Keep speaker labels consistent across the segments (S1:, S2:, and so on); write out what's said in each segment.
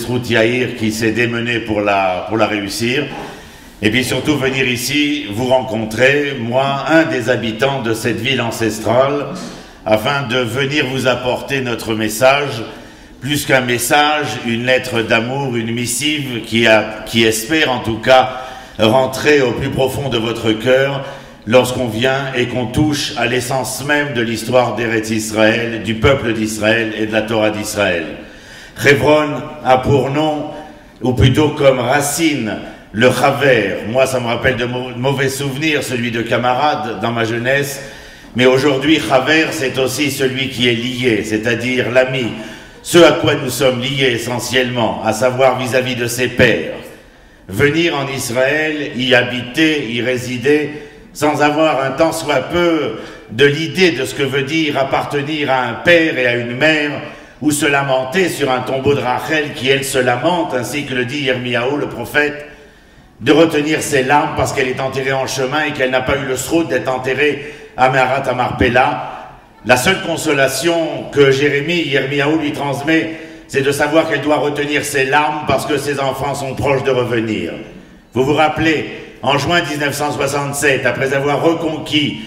S1: Route Yair qui s'est démené pour la réussir. Et puis surtout venir ici vous rencontrer, moi, un des habitants de cette ville ancestrale, afin de venir vous apporter notre message, plus qu'un message, une lettre d'amour, une missive qui espère en tout cas rentrer au plus profond de votre cœur lorsqu'on vient et qu'on touche à l'essence même de l'histoire d'Eretz Israël, du peuple d'Israël et de la Torah d'Israël. Hebron a pour nom, ou plutôt comme racine, le Chaver. Moi, ça me rappelle de mauvais souvenirs, celui de camarades dans ma jeunesse. Mais aujourd'hui, Chaver, c'est aussi celui qui est lié, c'est-à-dire l'ami. Ce à quoi nous sommes liés essentiellement, à savoir vis-à-vis de ses pères. Venir en Israël, y habiter, y résider, sans avoir un tant soit peu de l'idée de ce que veut dire appartenir à un père et à une mère, ou se lamenter sur un tombeau de Rachel qui, elle, se lamente, ainsi que le dit Yirmiyahu, le prophète, de retenir ses larmes parce qu'elle est enterrée en chemin et qu'elle n'a pas eu le sroud d'être enterrée à Meharat Amarpela. La seule consolation que Yirmiyahu lui transmet, c'est de savoir qu'elle doit retenir ses larmes parce que ses enfants sont proches de revenir. Vous vous rappelez, en juin 1967, après avoir reconquis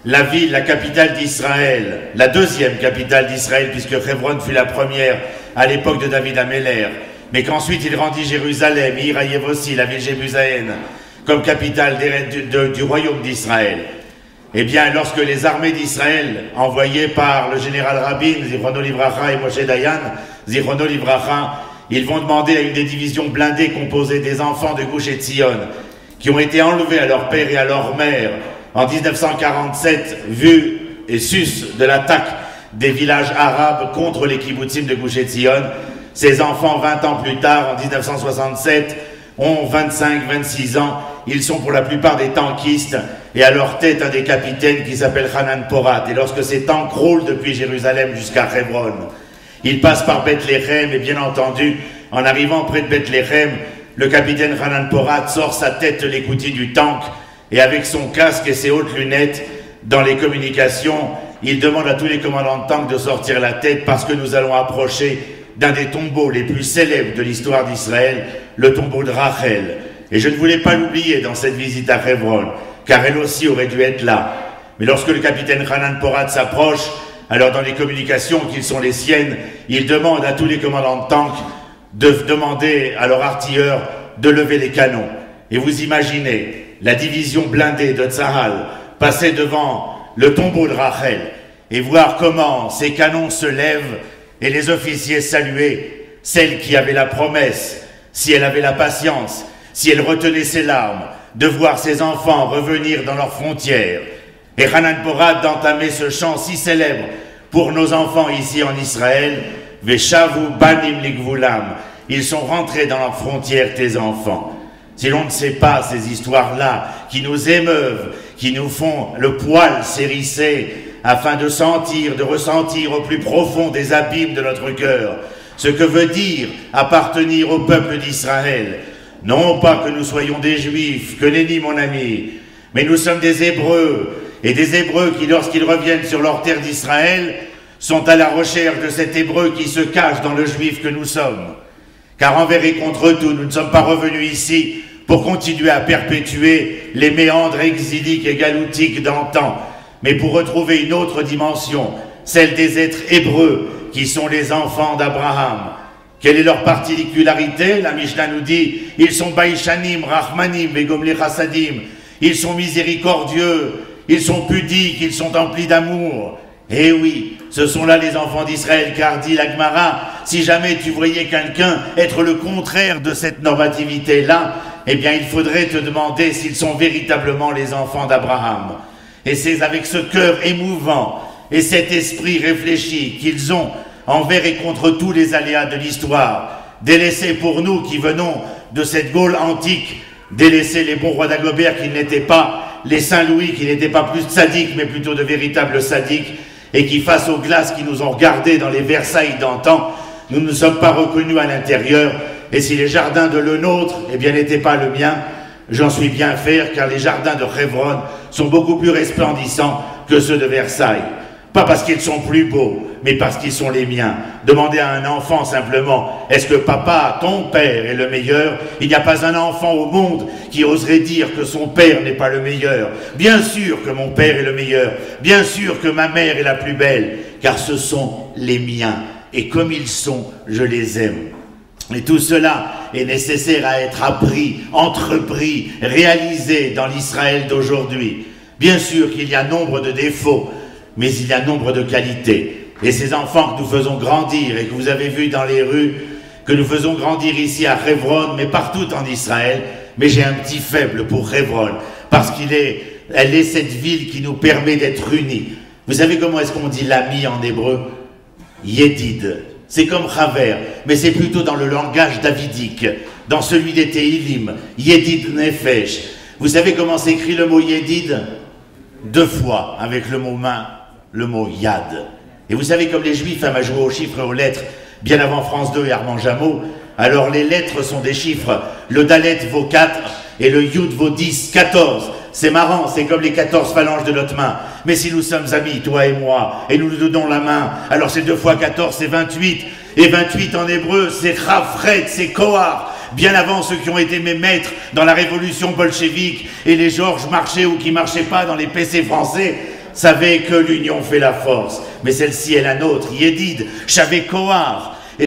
S1: la ville, la capitale d'Israël, la deuxième capitale d'Israël, puisque Hebron fut la première à l'époque de David Améler, mais qu'ensuite il rendit Jérusalem, et Iraïev aussi, la ville jébusaïenne, comme capitale du royaume d'Israël. Eh bien, lorsque les armées d'Israël, envoyées par le général Rabin, Zichrono Livracha et Moshe Dayan, Zichrono Livracha, ils vont demander à une des divisions blindées composées des enfants de Gush Etzion, qui ont été enlevés à leur père et à leur mère, en 1947, vu et sus de l'attaque des villages arabes contre les kibbutzim de Gush Etzion, ces enfants, 20 ans plus tard, en 1967, ont 25, 26 ans. Ils sont pour la plupart des tankistes et à leur tête un des capitaines qui s'appelle Hanan Porat. Et lorsque ces tanks roulent depuis Jérusalem jusqu'à Hebron, ils passent par Bethléem et bien entendu, en arrivant près de Bethléem, le capitaine Hanan Porat sort sa tête de l'écoutille du tank et avec son casque et ses hautes lunettes, dans les communications, il demande à tous les commandants de tank de sortir la tête parce que nous allons approcher d'un des tombeaux les plus célèbres de l'histoire d'Israël, le tombeau de Rachel. Et je ne voulais pas l'oublier dans cette visite à Hebron, car elle aussi aurait dû être là. Mais lorsque le capitaine Hanan Porat s'approche, alors dans les communications qui sont les siennes, il demande à tous les commandants de tank de demander à leur artilleur de lever les canons. Et vous imaginez la division blindée de Tzahal passer devant le tombeau de Rachel et voir comment ces canons se lèvent et les officiers saluer celle qui avait la promesse, si elle avait la patience, si elle retenait ses larmes, de voir ses enfants revenir dans leurs frontières. Et Hanan Porat d'entamer ce chant si célèbre pour nos enfants ici en Israël, Veshavu banim ligvulam, ils sont rentrés dans leurs frontières, tes enfants. Si l'on ne sait pas ces histoires-là qui nous émeuvent, qui nous font le poil s'hérisser, afin de sentir, de ressentir au plus profond des abîmes de notre cœur ce que veut dire appartenir au peuple d'Israël. Non pas que nous soyons des Juifs, que nenni mon ami, mais nous sommes des Hébreux, et des Hébreux qui, lorsqu'ils reviennent sur leur terre d'Israël, sont à la recherche de cet Hébreu qui se cache dans le Juif que nous sommes. Car envers et contre tout, nous ne sommes pas revenus ici pour continuer à perpétuer les méandres exiliques et galoutiques d'antan, mais pour retrouver une autre dimension, celle des êtres hébreux, qui sont les enfants d'Abraham. Quelle est leur particularité? La Mishnah nous dit, ils sont baïchanim, rachmanim, begomli chassadim, ils sont miséricordieux, ils sont pudiques, ils sont emplis d'amour. Eh oui, ce sont là les enfants d'Israël, car dit la Gemara, si jamais tu voyais quelqu'un être le contraire de cette normativité-là, eh bien il faudrait te demander s'ils sont véritablement les enfants d'Abraham. Et c'est avec ce cœur émouvant et cet esprit réfléchi qu'ils ont envers et contre tous les aléas de l'histoire, délaissé pour nous qui venons de cette Gaule antique, délaisser les bons rois d'Agobert qui n'étaient pas les Saint-Louis, qui n'étaient pas plus sadiques mais plutôt de véritables sadiques, et qui face aux glaces qui nous ont regardés dans les Versailles d'antan, nous ne nous sommes pas reconnus à l'intérieur, et si les jardins de le nôtre, eh bien n'étaient pas le mien, j'en suis bien fier, car les jardins de Hebron sont beaucoup plus resplendissants que ceux de Versailles. Pas parce qu'ils sont plus beaux, mais parce qu'ils sont les miens. Demandez à un enfant simplement, est-ce que papa, ton père, est le meilleur? Il n'y a pas un enfant au monde qui oserait dire que son père n'est pas le meilleur. Bien sûr que mon père est le meilleur. Bien sûr que ma mère est la plus belle, car ce sont les miens. Et comme ils sont, je les aime. Et tout cela est nécessaire à être appris, entrepris, réalisé dans l'Israël d'aujourd'hui. Bien sûr qu'il y a nombre de défauts, mais il y a nombre de qualités. Et ces enfants que nous faisons grandir et que vous avez vus dans les rues, que nous faisons grandir ici à Hebron, mais partout en Israël, mais j'ai un petit faible pour Hebron, parce elle est cette ville qui nous permet d'être unis. Vous savez comment est-ce qu'on dit l'ami en hébreu? Yedid. C'est comme Chaver, mais c'est plutôt dans le langage davidique, dans celui des Tehillim, Yedid Nefesh. Vous savez comment s'écrit le mot Yedid? 2 fois, avec le mot main, le mot Yad. Et vous savez, comme les Juifs aiment à jouer aux chiffres et aux lettres, bien avant France 2 et Armand Jameau, alors les lettres sont des chiffres. Le Dalet vaut 4 et le Yud vaut 10, 14. C'est marrant, c'est comme les 14 phalanges de notre main. Mais si nous sommes amis, toi et moi, et nous nous donnons la main, alors c'est 2 fois 14, c'est 28. Et 28 en hébreu, c'est Chafret, c'est Kohar. Bien avant ceux qui ont été mes maîtres dans la révolution bolchevique et les Georges marchaient ou qui marchaient pas dans les PC français, savaient que l'union fait la force. Mais celle-ci est la nôtre, Yedid, Shavé Kohar.